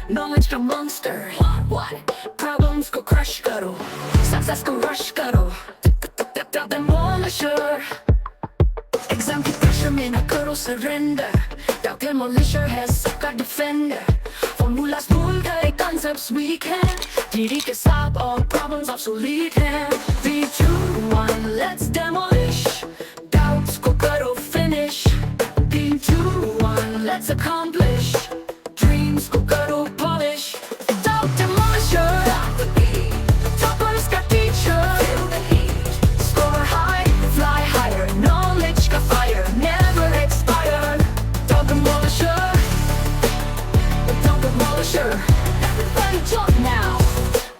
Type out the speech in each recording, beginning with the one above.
Knowledge का monster. What? Problems को crush करो, success को rush करो. Demolisher. Exam की pressure में ना करो surrender. Demolisher है सबका defender. Formulas भूल गए concepts weak हैं. DD के साथ all problems obsolete हैं. 3, 2, 1, let's demolish. Doubts को करो finish. 3, 2, 1, let's accomplish. Dreams को करो polish. Doubt demolisher. Toppers का teacher. Score high, fly higher. Knowledge का fire, never expire. Doubt demolisher. Doubt demolisher. Everybody talk now.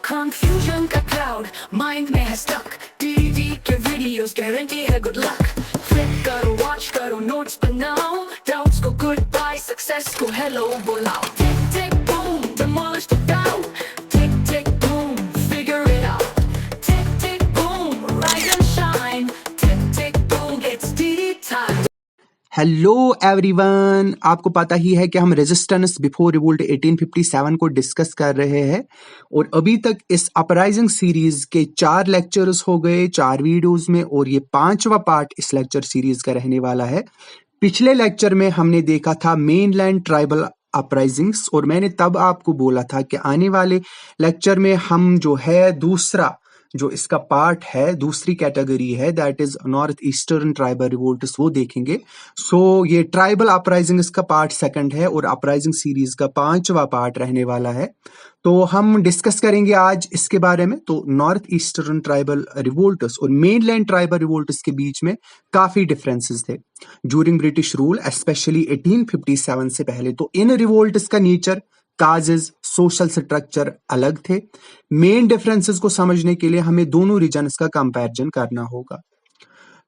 Confusion का cloud, mind में है stuck. DD के videos guarantee है good luck. Click करो, watch करो, notes बनाओ. Doubts को goodbye, success को hello बुलाओ. Tick tick boom, demolish the doubt. Tick tick boom, figure it out. Tick tick boom, rise and shine. Tick tick boom, it's DD time. Hello everyone, आपको पता ही है कि हम resistance before revolt 1857 को discuss कर रहे हैं और अभी तक इस अपराइजिंग सीरीज के 4 लेक्चर्स हो गए 4 वीडियोस में और ये 5वां पार्ट इस लेक्चर सीरीज का रहने वाला है। पिछले लेक्चर में हमने देखा था मेनलैंड ट्राइबल अपराइजिंग्स और मैंने तब आपको बोला था कि आने वाले लेक्चर में हम जो है दूसरा जो इसका पार्ट है, दूसरी कैटेगरी है, that is north eastern tribal revolts, वो देखेंगे। सो ये ट्राइबल अपराइजिंग इसका पार्ट 2 है और अपराइजिंग सीरीज का 5वां पार्ट रहने वाला है। तो हम डिस्कस करेंगे आज इसके बारे में। तो नॉर्थ ईस्टर्न ट्राइबल रिवोल्ट्स और मेनलैंड ट्राइबल रिवोल्ट्स के बीच में काफी डिफरेंसेस थे ड्यूरिंग ब्रिटिश रूल, स्पेशली 1857 से पहले। तो इन रिवोल्ट्स का नेचर, काजेस, सोशल स्ट्रक्चर अलग थे। मेन डिफरेंसेस को समझने के लिए हमें दोनों रीजन्स का कंपैरिजन करना होगा।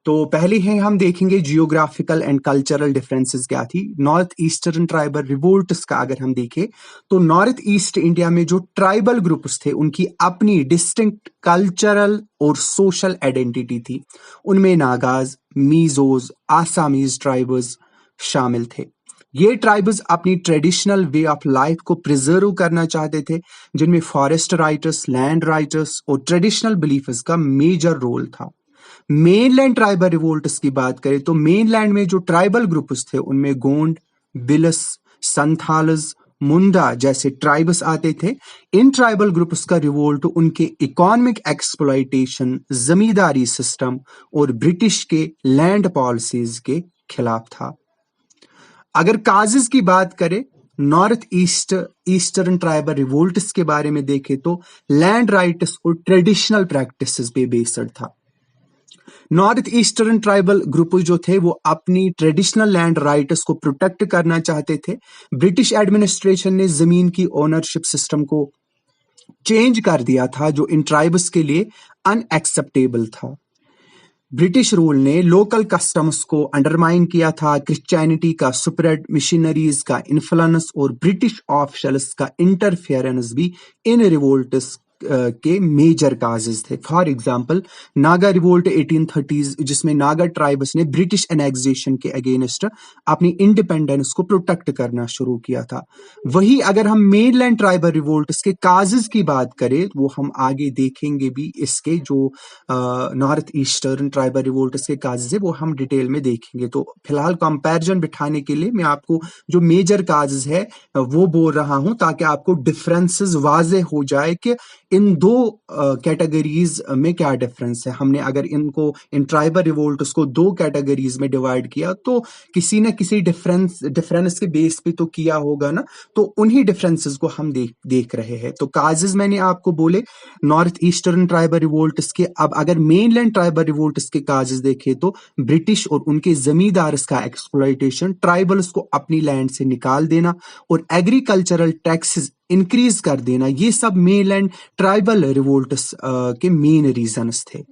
तो पहले ही हम देखेंगे जियोग्राफिकल एंड कल्चरल डिफरेंसेस क्या थी। नॉर्थ ईस्टर्न ट्राइबल रिवोल्ट्स का अगर हम देखें तो नॉर्थ ईस्ट इंडिया में जो ट्राइबल ग्रुप्स थे उनकी अपनी डिस्टिंक्ट कल्चरल और सोशल आइडेंटिटी थी। उनमें नागाज, मीजोज, आसामीज ट्राइबर्स शामिल थे। ये ट्राइब्स अपनी ट्रेडिशनल वे ऑफ लाइफ को प्रिजर्व करना चाहते थे, जिनमें फॉरेस्ट राइटर्स, लैंड राइटर्स और ट्रेडिशनल बिलीफर्स का मेजर रोल था। मेनलैंड ट्राइबल रिवोल्ट्स की बात करें तो मेनलैंड में जो ट्राइबल ग्रुप्स थे उनमें गोंड, बिलस, संथालस, मुंडा जैसे ट्राइब्स आते थे। इन ट्राइबल ग्रुप्स का रिवोल्ट उनके इकोनॉमिक एक्सप्लॉयटेशन, जमींदारी सिस्टम और ब्रिटिश के लैंड पॉलिसीज के खिलाफ था। अगर काजेस की बात करें, नॉर्थ ईस्टर्न ट्राइबल रिवोल्ट्स के बारे में देखें तो लैंड राइट्स और ट्रेडिशनल प्रैक्टिसेस पे बेस्ड था। नॉर्थ ईस्टर्न ट्राइबल ग्रुप जो थे वो अपनी ट्रेडिशनल लैंड राइट्स को प्रोटेक्ट करना चाहते थे। ब्रिटिश एडमिनिस्ट्रेशन ने जमीन की ओनरशिप सिस्टम को चेंज कर दिया था जो इन ट्राइब्स के लिए अनएक्सेप्टेबल था। ब्रिटिश रूल ने लोकल कस्टम्स को अंडरमाइन किया था। क्रिश्चियनिटी का स्प्रेड, मिशनरीज का इन्फ्लुएंस और ब्रिटिश ऑफिशियल्स का इंटरफेरेंस भी इन रिवोल्ट्स के मेजर काजेस थे। For example Naga revolt 1830s, जिसमें नागा ट्राइब्स ने ब्रिटिश एनेक्सेशन के अगेंस्ट अपनी इंडिपेंडेंस को प्रोटेक्ट करना शुरू किया था। वही अगर हम मेनलैंड ट्राइबल रिवोल्ट्स के काजेस की बात करें वो हम आगे देखेंगे भी, इसके जो नॉर्थ ईस्टर्न ट्राइबल रिवोल्ट्स के काजेस है वो हम डिटेल में देखेंगे। तो फिलहाल कंपैरिजन बिठाने के लिए मैं आपको जो मेजर काजेस है वो बोल रहा हूं ताकि आपको डिफरेंसेस वाजे हो जाए कि इन दो कैटेगरीज में क्या डिफरेंस है। हमने अगर इन ट्राइबल रिवोल्ट्स को 2 कैटेगरीज में डिवाइड किया तो किसी न किसी डिफरेंस के बेस पे तो किया होगा ना, तो उन्हीं डिफरेंसेस को हम देख रहे हैं। तो काजेस मैंने आपको बोले नॉर्थ ईस्टर्न ट्राइबल रिवोल्ट्स के। अब अगर मेनलैंड ट्राइबल रिवोल्ट्स के काजेस देखें तो ब्रिटिश और उनके जमींदार्स का एक्सप्लॉयटेशन, ट्राइबल्स को अपनी लैंड से निकाल देना और एग्रीकल्चरल टैक्सेस इंक्रीज कर देना, ये सब मेनलैंड ट्राइबल रिवोल्ट्स के मेन रीजंस थे।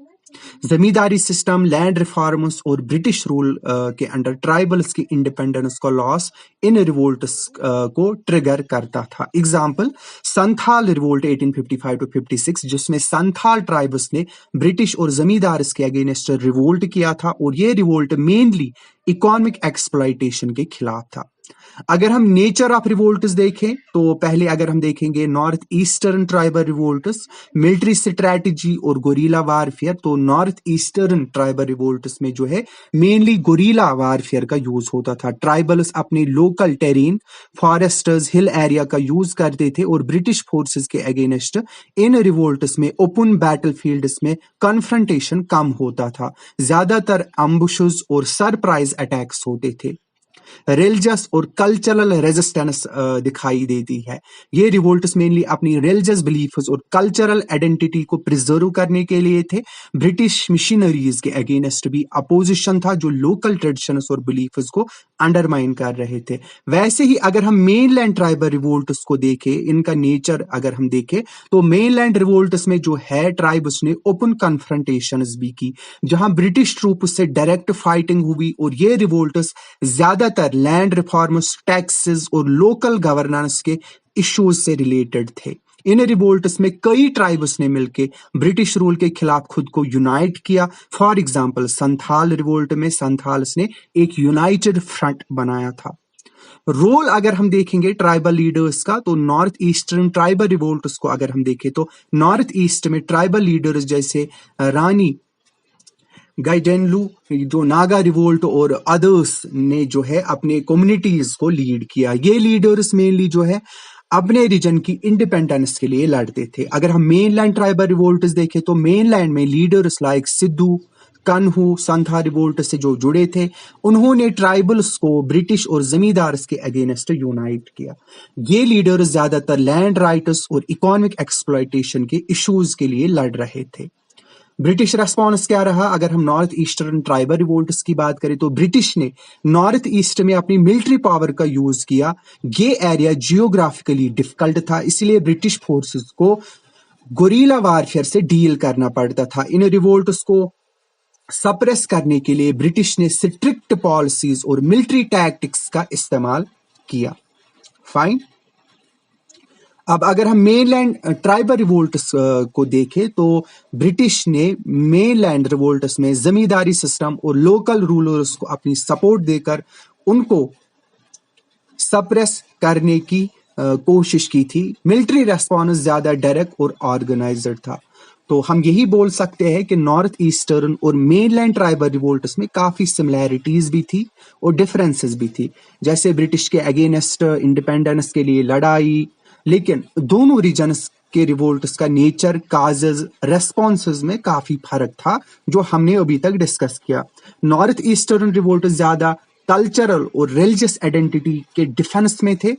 जमींदारी सिस्टम, लैंड रिफॉर्म्स और ब्रिटिश रूल के अंडर ट्राइबल्स की इंडिपेंडेंस का लॉस इन रिवोल्ट्स को ट्रिगर करता था। एग्जांपल संथाल रिवोल्ट 1855 to 56, जिसमें संथाल ट्राइब्स ने ब्रिटिश और जमींदार्स के अगेंस्ट रिवोल्ट किया था और ये रिवोल्ट मेनली इकोनॉमिक एक्सप्लॉइटेशन के खिलाफ था। अगर हम नेचर ऑफ रिवोल्ट्स देखें तो पहले अगर हम देखेंगे north eastern tribal revolts, military strategy और गोरिल्ला वारफेयर, तो नॉर्थ ईस्टर्न ट्राइबल रिवोल्ट्स में जो है मेनली गोरिल्ला वारफेयर का यूज होता था। ट्राइबल्स अपने local terrain, Forester's, hill area का यूज करते थे और ब्रिटिश फोर्सेस के अगेंस्ट इन रिवोल्ट्स में ओपन बैटलफील्ड्स में कन्फ्रंटेशन कम होता था। ज्यादातर अम्बुशेस और सरप्राइज अटैक्स होते थे। रिलीजियस और कल्चरल रेजिस्टेंस दिखाई देती है। ये रिवोल्ट्स मेनली अपनी रिलीजियस बिलीफ्स और कल्चरल आइडेंटिटी को प्रिजर्व करने के लिए थे। ब्रिटिश मिशनरीज के अगेंस्ट भी अपोजिशन था जो लोकल ट्रेडिशंस और बिलीफ्स को अंडरमाइन कर रहे थे। वैसे ही अगर हम मेनलैंड ट्राइबल रिवोल्ट्स को देखें, इनका नेचर अगर हम देखें तो मेनलैंड रिवोल्ट्स में जो है ट्राइब्स ने ओपन कन्फ्रंटेशंस भी की, जहां ब्रिटिश ट्रूप से डायरेक्ट फाइटिंग हुई और ये रिवोल्ट्स ज्यादातर लैंड रिफॉर्म्स, टैक्सेस और लोकल गवर्नेंस के इश्यूज से रिलेटेड थे। इन रिवोल्ट्स में कई ट्राइब्स ने मिलकर ब्रिटिश रूल के खिलाफ खुद को यूनाइट किया। फॉर एग्जांपल संथाल रिवोल्ट में संथाल्स ने एक यूनाइटेड फ्रंट बनाया था। रोल अगर हम देखेंगे ट्राइबल लीडर्स का, तो नॉर्थ ईस्टर्न ट्राइबल रिवोल्ट्स को अगर हम देखें तो नॉर्थ ईस्ट में ट्राइबल लीडर्स जैसे रानी गाइडेनलू, जो नागा रिवोल्ट और अदर्स ने जो है अपने कम्युनिटीज को लीड किया। ये लीडर्स मेनली जो है अपने रीजन की इंडिपेंडेंस के लिए लड़ते थे। अगर हम मेनलैंड ट्राइबल रिवोल्ट्स देखें तो मेनलैंड में लीडर्स लाइक सिद्धू, कन्हू, संथा रिवोल्ट से जो जुड़े थे, उन्होंने ट्राइबल्स को ब्रिटिश और जमींदार्स के अगेंस्ट यूनाइट किया। ये लीडर्स ज्यादातर लैंड राइट्स और इकोनॉमिक एक्सप्लॉइटेशन के इश्यूज के लिए लड़ रहे थे। ब्रिटिश रेस्पॉन्स क्या रहा? अगर हम नॉर्थ ईस्टर्न ट्राइबल रिवोल्ट्स की बात करें तो ब्रिटिश ने नॉर्थ ईस्ट में अपनी मिलिट्री पावर का यूज किया। ये एरिया जियोग्राफिकली डिफिकल्ट था, इसलिए ब्रिटिश फोर्सेस को गोरिल्ला वारफेयर से डील करना पड़ता था। इन रिवोल्ट्स को सप्रेस करने के लिए ब्रिटिश ने स्ट्रिक्ट पॉलिसीज और मिलिट्री टैक्टिक्स का इस्तेमाल किया। फाइन। अब अगर हम मेनलैंड ट्राइबल रिवोल्ट्स को देखें तो ब्रिटिश ने मेनलैंड रिवोल्ट्स में जमींदारी सिस्टम और लोकल रूलर्स को अपनी सपोर्ट देकर उनको सप्रेस करने की कोशिश की थी। मिलिट्री रेस्पॉन्स ज्यादा डायरेक्ट और ऑर्गेनाइज्ड था। तो हम यही बोल सकते हैं कि नॉर्थ ईस्टर्न और मेनलैंड ट्राइबल रिवोल्ट्स में काफी सिमिलैरिटीज भी थी और डिफरेंसेस भी थी। जैसे ब्रिटिश के अगेंस्ट इंडिपेंडेंस के लिए लड़ाई, लेकिन दोनों रीजन्स के रिवोल्ट्स का नेचर, काजेस, रेस्पॉन्सेस में काफी फर्क था जो हमने अभी तक डिस्कस किया। नॉर्थ ईस्टर्न रिवोल्ट ज्यादा कल्चरल और रिलीजियस आइडेंटिटी के डिफेंस में थे,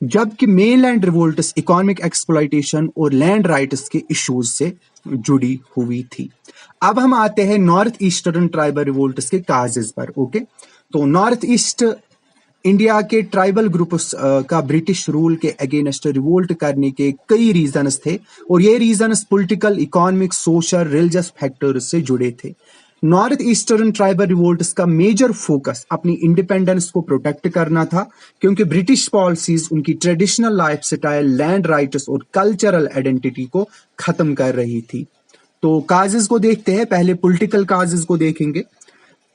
जबकि मेनलैंड रिवोल्ट्स इकोनॉमिक एक्सप्लॉइटेशन और लैंड राइट्स के इश्यूज से जुड़ी हुई थी। अब हम आते हैं नॉर्थ ईस्टर्न ट्राइबल रिवोल्ट्स के काजेस पर। ओके, तो नॉर्थ ईस्ट इंडिया के ट्राइबल ग्रुप्स का ब्रिटिश रूल के अगेंस्ट रिवोल्ट करने के कई रीजंस थे और ये reasons political, economic, social, religious factors से जुड़े थे। नॉर्थ ईस्टर्न ट्राइबल रिवोल्ट्स का मेजर फोकस अपनी इंडिपेंडेंस को प्रोटेक्ट करना था, क्योंकि ब्रिटिश पॉलिसीज उनकी ट्रेडिशनल लाइफस्टाइल, लैंड राइट्स और कल्चरल आइडेंटिटी को खत्म कर रही थी। तो काजेस को देखते हैं। पहले पॉलिटिकल काजेस को देखेंगे।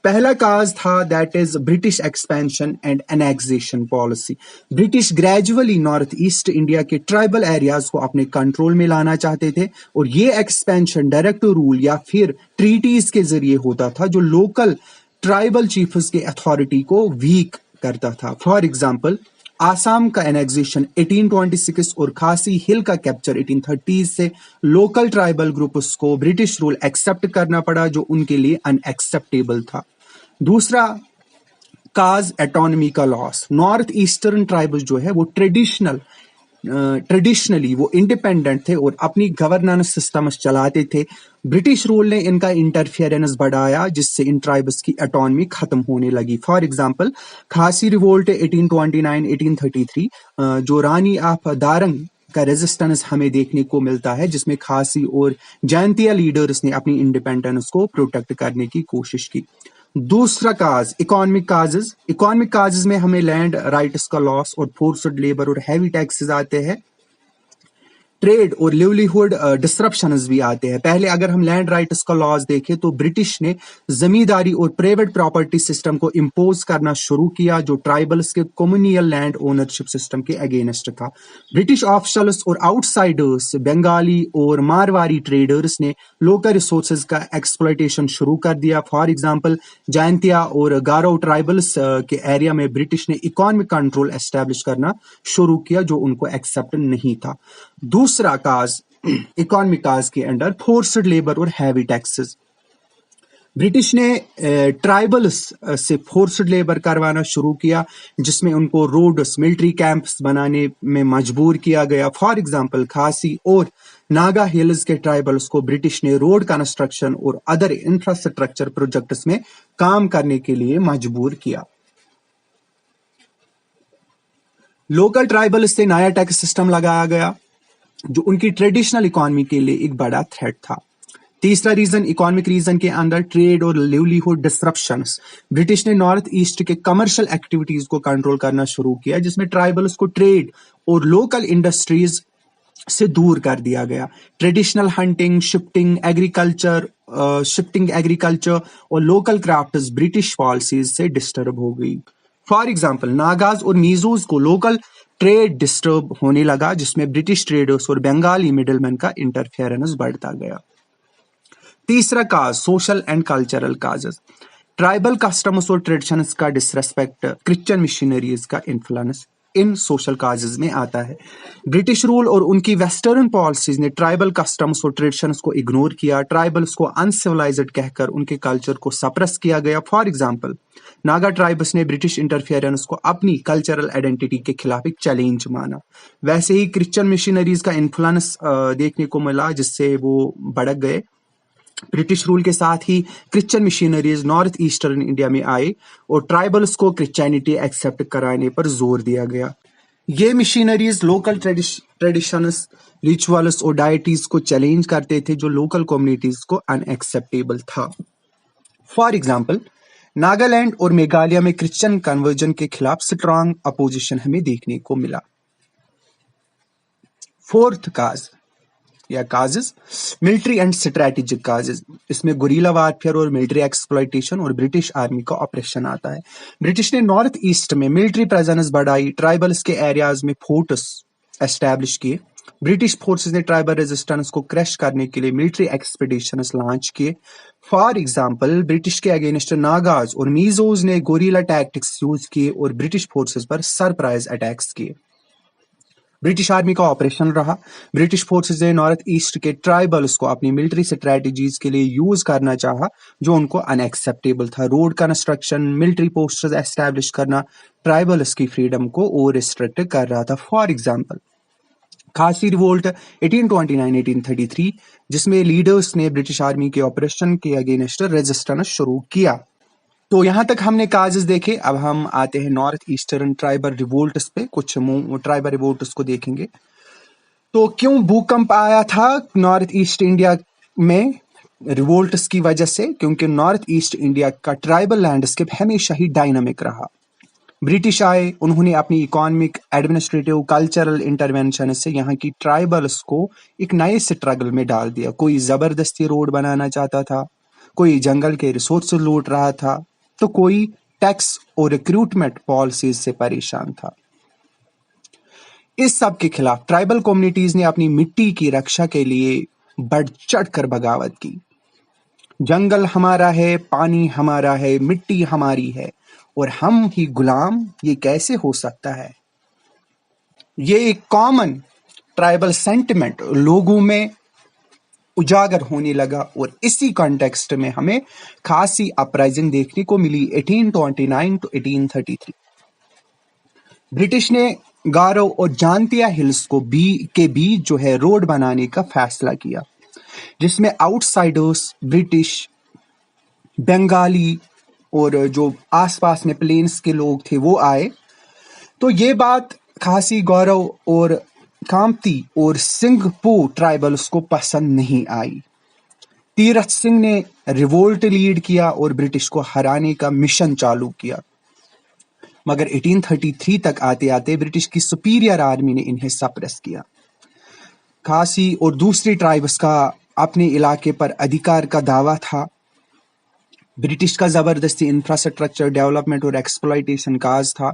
पहला काज था that is British expansion and annexation policy. British gradually north east India के ट्राइबल एरियाज को अपने कंट्रोल में लाना चाहते थे और ये एक्सपेंशन डायरेक्ट रूल या फिर ट्रीटीज के जरिए होता था जो लोकल ट्राइबल चीफ्स के अथॉरिटी को वीक करता था। फॉर एग्जाम्पल, आसाम का एनेक्सेशन 1826 और खासी हिल का कैप्चर 1830 से लोकल ट्राइबल ग्रुप्स को ब्रिटिश रूल एक्सेप्ट करना पड़ा जो उनके लिए अनएक्सेप्टेबल था। दूसरा काज एटोनॉमी का लॉस। नॉर्थ ईस्टर्न ट्राइबल्स जो है वो ट्रेडिशनली वो इंडिपेंडेंट थे और अपनी गवर्नेंस सिस्टम चलाते थे। ब्रिटिश रूल ने इनका इंटरफेरेंस बढ़ाया जिससे इन ट्राइब्स की एटोनॉमी खत्म होने लगी। फॉर एग्जांपल, खासी रिवोल्ट 1829-1833 जो रानी ऑफ दारंग का रेजिस्टेंस हमें देखने को मिलता है, जिसमें खासी और जैंतिया लीडर्स ने अपनी इंडिपेंडेंस को प्रोटेक्ट करने की कोशिश की। दूसरा काज इकोनॉमिक काजेस। इकोनॉमिक काजेस में हमें लैंड राइट्स का लॉस और फोर्स्ड लेबर और हैवी टैक्सेस आते हैं। ट्रेड और लिवलीहुड डिसरप्शंस भी आते हैं। पहले अगर हम लैंड राइट्स का लॉज देखें तो ब्रिटिश ने जमींदारी और प्राइवेट प्रॉपर्टी सिस्टम को इम्पोज करना शुरू किया, जो ट्राइबल्स के कम्युनियल लैंड ओनरशिप सिस्टम के अगेंस्ट था। ब्रिटिश ऑफिशियल्स और आउटसाइडर्स, बंगाली और मारवाड़ी ट्रेडर्स ने लोकल रिसोर्सेज का एक्सप्लॉयटेशन शुरू कर दिया। फॉर एग्जांपल जैंतिया और गारो ट्राइबल्स के एरिया में ब्रिटिश ने इकोनॉमिक कंट्रोल एस्टेब्लिश करना शुरू किया, जो उनको एक्सेप्ट नहीं था। दूसरा काज इकोनॉमिक काज के अंडर फोर्स्ड लेबर और हैवी टैक्सेस। ब्रिटिश ने ट्राइबल्स से फोर्स्ड लेबर करवाना शुरू किया, जिसमें उनको रोड्स, मिलिट्री कैंप्स बनाने में मजबूर किया गया। फॉर एग्जांपल खासी और नागा हिल्स के ट्राइबल्स को ब्रिटिश ने रोड कंस्ट्रक्शन और अदर इंफ्रास्ट्रक्चर प्रोजेक्ट्स में काम करने के लिए मजबूर किया। लोकल ट्राइबल्स से नया टैक्स सिस्टम लगाया गया, जो उनकी ट्रेडिशनल इकोनॉमी के लिए एक बड़ा थ्रेट था। तीसरा रीजन इकोनॉमिक रीजन के अंदर ट्रेड और लिवलीहुड डिसरप्शंस। ब्रिटिश ने नॉर्थ ईस्ट के कमर्शियल एक्टिविटीज को कंट्रोल करना शुरू किया, जिसमें ट्राइबल्स को ट्रेड और लोकल इंडस्ट्रीज से दूर कर दिया गया। ट्रेडिशनल हंटिंग, शिफ्टिंग एग्रीकल्चर और लोकल क्राफ्ट्स ब्रिटिश पॉलिसीज से डिस्टर्ब हो गई। फॉर एग्जाम्पल नागाज और मीजोज को लोकल ट्रेड डिस्टर्ब होने लगा, जिसमें ब्रिटिश ट्रेडर्स और बंगाली मिडलमैन का इंटरफेरेंस बढ़ता गया। तीसरा cause social and cultural causes. Tribal customs और ट्रेडिशंस का डिसरेस्पेक्ट, क्रिश्चियन मिशनरीज का इन्फ्लुएंस इन सोशल काजेस में आता है। ब्रिटिश रूल और उनकी वेस्टर्न पॉलिसीज ने ट्राइबल कस्टम्स और ट्रेडिशंस को इग्नोर किया। ट्राइबल्स को अनसिविलाइज्ड कहकर उनके कल्चर को सप्रेस किया गया। फॉर एग्जांपल नागा ट्राइब्स ने ब्रिटिश इंटरफेरेंस को अपनी कल्चरल आइडेंटिटी के खिलाफ एक चैलेंज माना। वैसे ही क्रिश्चियन मिशनरीज का इन्फ्लुएंस देखने को मिला, जिससे वो भड़क गए। ब्रिटिश रूल के साथ ही Christian missionaries north eastern India में आए और ट्राइबल्स को क्रिश्चियनिटी एक्सेप्ट कराने पर जोर दिया गया। ये मिशनरीज लोकल ट्रेडिशंस, रिचुअल्स और डाइटीज को चैलेंज करते थे, जो लोकल कम्युनिटीज को अनएक्सेप्टेबल था। फॉर एग्जाम्पल नागालैंड और मेघालय में क्रिश्चियन कन्वर्जन के खिलाफ स्ट्रांग अपोजिशन हमें देखने को मिला। फोर्थ काज या causes military and strategic causes. इसमें गुरिल्ला वारफेयर और मिलिट्री एक्सप्लॉयटेशन और ब्रिटिश आर्मी का ऑपरेशन आता है। ब्रिटिश ने नॉर्थ ईस्ट में मिलिट्री प्रेजेंस बढ़ाई, ट्राइबल्स के एरियाज में फोर्ट्स एस्टैब्लिश किए। ब्रिटिश फोर्सेस ने ट्राइबल रेजिस्टेंस को क्रश करने के लिए मिलिट्री एक्सपीडिशंस लॉन्च किए। फॉर एग्जांपल ब्रिटिश के अगेंस्ट नागाज और मीजोज ने गोरिल्ला टैक्टिक्स यूज किए और ब्रिटिश फोर्सेस पर सरप्राइज अटैक्स किए। ब्रिटिश आर्मी का ऑपरेशन रहा। ब्रिटिश फोर्सेस ने नॉर्थ ईस्ट के ट्राइबल्स को अपनी मिलिट्री स्ट्रेटजीज के लिए यूज करना चाहा, जो उनको अनएक्सेप्टेबल था। Road construction, military posters establish करना ट्राइबल्स की फ्रीडम को और रिस्ट्रिक्ट कर रहा था। फॉर एग्जांपल खासी रिवोल्ट 1829-1833, जिसमें लीडर्स ने ब्रिटिश आर्मी के ऑपरेशन के अगेंस्ट रेजिस्टेंस शुरू किया। तो यहां तक हमने काजेस देखे। अब हम आते हैं नॉर्थ ईस्टर्न ट्राइबल रिवोल्ट्स पे। कुछ ट्राइबल रिवोल्ट्स को देखेंगे। तो क्यों भूकंप आया था नॉर्थ ईस्ट इंडिया में? रिवोल्ट्स की वजह से, क्योंकि नॉर्थ ईस्ट इंडिया का ट्राइबल लैंडस्केप हमेशा ही डायनामिक रहा। ब्रिटिश आए, उन्होंने अपनी इकोनॉमिक, एडमिनिस्ट्रेटिव, कल्चरल इंटरवेंशन से यहाँ की ट्राइबल्स को एक नए स्ट्रगल में डाल दिया। कोई जबरदस्ती रोड बनाना चाहता था, कोई जंगल के रिसोर्स लूट रहा था, तो कोई टैक्स और रिक्रूटमेंट पॉलिसीज से परेशान था। इस सब के खिलाफ ट्राइबल कम्युनिटीज ने अपनी मिट्टी की रक्षा के लिए बढ़ चढ़कर बगावत की। जंगल हमारा है, पानी हमारा है, मिट्टी हमारी है और हम ही गुलाम, ये कैसे हो सकता है? ये एक कॉमन ट्राइबल सेंटिमेंट लोगों में उजागर होने लगा और इसी कॉन्टेक्स्ट में हमें खासी अपराइजिंग देखने को मिली 1829 to 1833। ब्रिटिश ने गारो और जानतिया हिल्स को के बीच जो है रोड बनाने का फैसला किया, जिसमें आउटसाइडर्स, ब्रिटिश, बंगाली और जो आसपास में प्लेन्स के लोग थे वो आए। तो ये बात खासी, गौरव और कामती और सिंघपो ट्राइबल्स को पसंद नहीं आई। तीरथ सिंह ने रिवोल्ट लीड किया और ब्रिटिश को हराने का मिशन चालू किया, मगर 1833 तक आते आते ब्रिटिश की सुपीरियर आर्मी ने इन्हें सप्रेस किया। खासी और दूसरी ट्राइब्स का अपने इलाके पर अधिकार का दावा था। ब्रिटिश का जबरदस्ती इंफ्रास्ट्रक्चर डेवलपमेंट और एक्सप्लॉइटेशन काज था।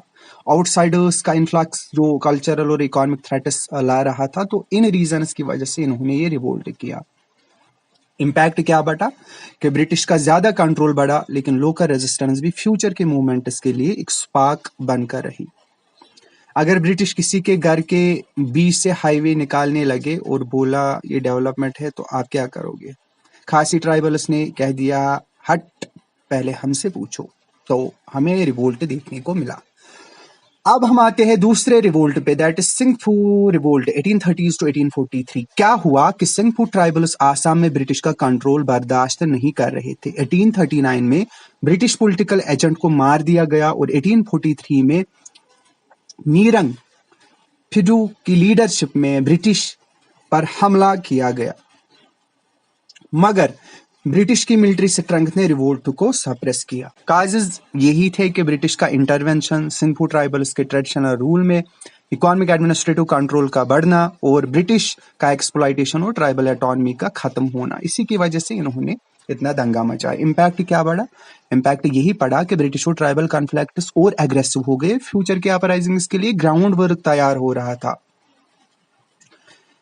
आउटसाइडर्स का इन्फ्लक्स जो कल्चरल और इकोनॉमिक थ्रेट्स ला रहा था, तो इन रीजंस की वजह से इन्होंने ये रिवोल्ट किया। इम्पैक्ट क्या बटा कि ब्रिटिश का ज्यादा कंट्रोल बढ़ा, लेकिन लोकल रेजिस्टेंस भी फ्यूचर के मूवमेंट्स के लिए एक स्पार्क बनकर रही। अगर ब्रिटिश किसी के घर के बीच से हाईवे निकालने लगे और बोला ये डेवलपमेंट है, तो आप क्या करोगे? खासी ट्राइबल्स ने कह दिया हट, पहले हमसे पूछो। तो हमें रिवोल्ट देखने को मिला। अब हम आते हैं दूसरे रिवोल्ट पे, that is Singpho revolt 1830s to 1843। क्या हुआ कि सिंगफू ट्राइबल्स आसाम में ब्रिटिश का कंट्रोल बर्दाश्त नहीं कर रहे थे। 1839 में ब्रिटिश पॉलिटिकल एजेंट को मार दिया गया और 1843 में नीरंग फिडू की लीडरशिप में ब्रिटिश पर हमला किया गया, मगर ब्रिटिश की मिलिट्री स्ट्रेंथ ने रिवोल्ट को सप्रेस किया। काजेस यही थे कि ब्रिटिश का इंटरवेंशन, सिंगफू ट्राइबल्स के ट्रेडिशनल रूल में इकोनॉमिक एडमिनिस्ट्रेटिव कंट्रोल का बढ़ना और ब्रिटिश का एक्सप्लॉइटेशन और ट्राइबल ऑटोनॉमी का खत्म होना, इसी की वजह से इन्होंने इतना दंगा मचाया। इम्पैक्ट क्या पड़ा? इम्पैक्ट यही पड़ा कि ब्रिटिश और ट्राइबल कॉन्फ्लिक्ट्स और एग्रेसिव हो गए। फ्यूचर के अपराइजिंग्स के लिए ग्राउंड वर्क तैयार हो रहा था।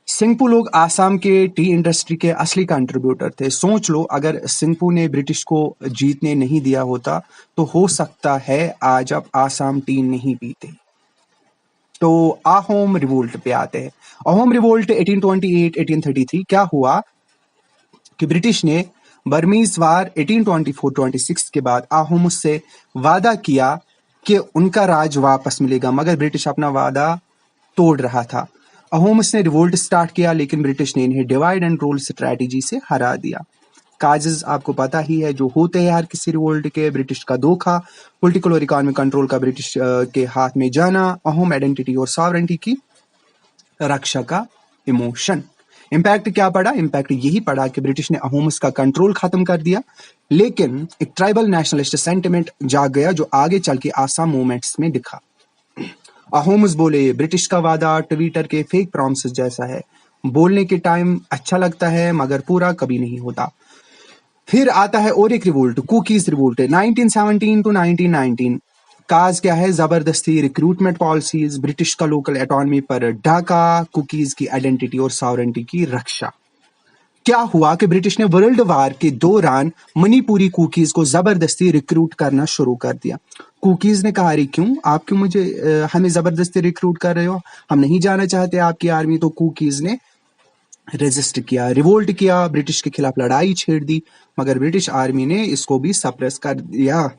सिंगपू लोग आसाम के टी इंडस्ट्री के असली कंट्रीब्यूटर थे। सोच लो, अगर सिंगपू ने ब्रिटिश को जीतने नहीं दिया होता तो हो सकता है आज अब आसाम टी नहीं पीते। तो अहोम रिवोल्ट पे आते हैं। अहोम रिवोल्ट 1828-1833। क्या हुआ कि ब्रिटिश ने बर्मीज वार 1824-26 के बाद अहोम से वादा किया कि उनका राज वापस मिलेगा, मगर ब्रिटिश अपना वादा तोड़ रहा था। अहोम्स ने रिवोल्ट स्टार्ट किया, लेकिन ब्रिटिश ने इन्हें डिवाइड एंड रूल स्ट्रैटेजी से हरा दिया। काजेस आपको पता ही है जो होते हैं हर किसी रिवोल्ट के। ब्रिटिश का धोखा, पॉलिटिकल और इकोनॉमिक कंट्रोल का ब्रिटिश के हाथ में जाना, अहोम आइडेंटिटी और सॉवरेंटी की रक्षा का इमोशन। इम्पैक्ट क्या पड़ा? इम्पैक्ट यही पड़ा कि ब्रिटिश ने अहोम्स का कंट्रोल खत्म कर दिया, लेकिन एक ट्राइबल नेशनलिस्ट सेंटिमेंट जाग गया जो आगे चल के आसाम मूवमेंट्स में दिखा। अहोम्स बोले ब्रिटिश का वादा ट्विटर के फेक प्रॉमिसेस जैसा है, बोलने के टाइम अच्छा लगता है मगर पूरा कभी नहीं होता। फिर आता है और एक रिवोल्ट, कुकीज रिवोल्ट 1917 to 1919। काज क्या है? जबरदस्ती रिक्रूटमेंट पॉलिसीज, ब्रिटिश का लोकल ऑटोनॉमी पर डाका, कुकीज की आइडेंटिटी और सॉवरेंटी की रक्षा। क्या हुआ कि ब्रिटिश ने वर्ल्ड वार के दौरान मणिपुरी कुकीज को जबरदस्ती रिक्रूट करना शुरू कर दिया। कुकीज ने कहा अरे क्यों, आप क्यों हमें जबरदस्ती रिक्रूट कर रहे हो, हम नहीं जाना चाहते आपकी आर्मी। तो कुकीज ने रेजिस्ट किया, रिवोल्ट किया, ब्रिटिश के खिलाफ लड़ाई छेड़ दी, मगर ब्रिटिश आर्मी ने इसको भी सप्रेस कर दिया।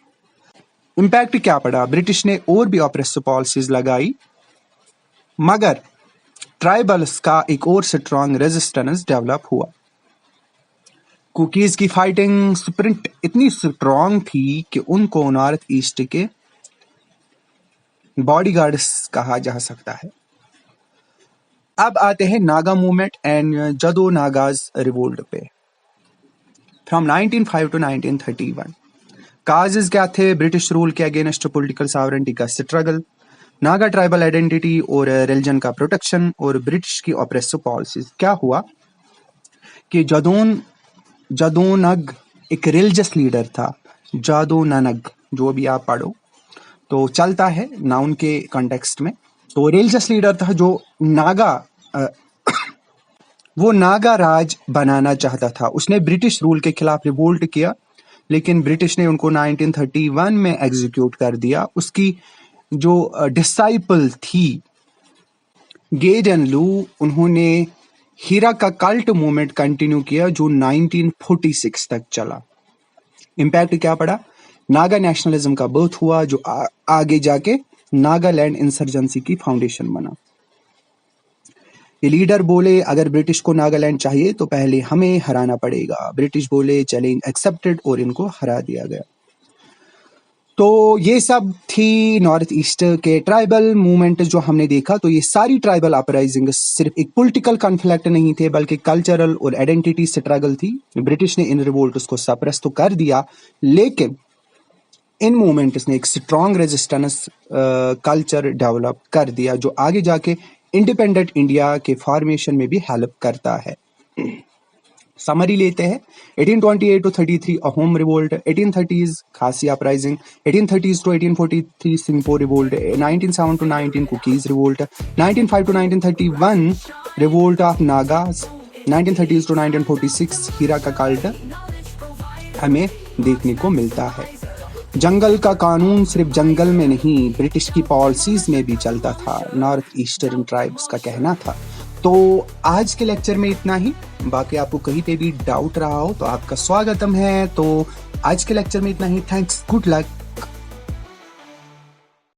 इम्पैक्ट क्या पड़ा? ब्रिटिश ने और भी ऑपरेसिव पॉलिसीज लगाई, मगर ट्राइबल्स का एक और स्ट्रॉन्ग रेजिस्टेंस डेवलप हुआ। कुकीज की फाइटिंग स्पिरिट इतनी स्ट्रॉन्ग थी कि उनको नॉर्थ ईस्ट के बॉडीगार्ड्स कहा जा सकता है। अब आते हैं नागा मूवमेंट एंड जदो नागाज रिवोल्ट पे, फ्रॉम 1905 to 1931। काजेस क्या थे? ब्रिटिश रूल के अगेंस्ट पॉलिटिकल सॉवरेंटी का स्ट्रगल, नागा ट्राइबल आइडेंटिटी और रिलीजन का प्रोटेक्शन और ब्रिटिश की ऑपरेसिव पॉलिसीज। क्या हुआ कि जदोनग एक रिलीजियस लीडर था, जादोननग, जो भी आप पढ़ो तो चलता है नाउन के कॉन्टेक्स्ट में। तो रिलीजियस लीडर था जो वो नागा राज बनाना चाहता था। उसने ब्रिटिश रूल के खिलाफ रिवोल्ट किया, लेकिन ब्रिटिश ने उनको 1931 में एग्जीक्यूट कर दिया। उसकी जो डिसाइपल थी गेड एंड लू, उन्होंने हीरा का कल्ट मूवमेंट कंटिन्यू किया जो 1946 तक चला। इम्पैक्ट क्या पड़ा? नागा नेशनलिज्म का बर्थ हुआ जो आगे जाके नागालैंड इंसर्जेंसी की फाउंडेशन बना। ये लीडर बोले अगर ब्रिटिश को नागालैंड चाहिए तो पहले हमें हराना पड़ेगा। ब्रिटिश बोले चैलेंज एक्सेप्टेड और इनको हरा दिया गया। तो ये सब थी नॉर्थ ईस्ट के ट्राइबल मूवमेंट जो हमने देखा। तो ये सारी ट्राइबल अपराइजिंग सिर्फ एक पॉलिटिकल कॉन्फ्लिक्ट नहीं थे, बल्कि कल्चरल और आइडेंटिटी स्ट्रगल थी। ब्रिटिश ने इन रिवोल्ट्स को सप्रेस तो कर दिया, लेकिन इन मूवमेंट्स ने एक स्ट्रॉन्ग रेजिस्टेंस कल्चर डेवलप कर दिया जो आगे जाके इंडिपेंडेंट इंडिया के फॉर्मेशन में भी हेल्प करता है। समरी लेते हैं। 1828 to 33 अहोम रिवोल्ट, 1830s खासी uprising, 1830s to 1843 Singpho revolt, 1907 to 19 cookies revolt, 1905 to 1931 revolt of Nagas, 1930s to 1946 हीरा का कल्ट हमें देखने को मिलता है। जंगल का कानून सिर्फ जंगल में नहीं, ब्रिटिश की पॉलिसीज में भी चलता था, नॉर्थ ईस्टर्न ट्राइब्स का कहना था। तो आज के लेक्चर में इतना ही। बाकी आपको कहीं पे भी डाउट रहा हो तो आपका स्वागतम है। तो आज के लेक्चर में इतना ही। Thanks, good luck.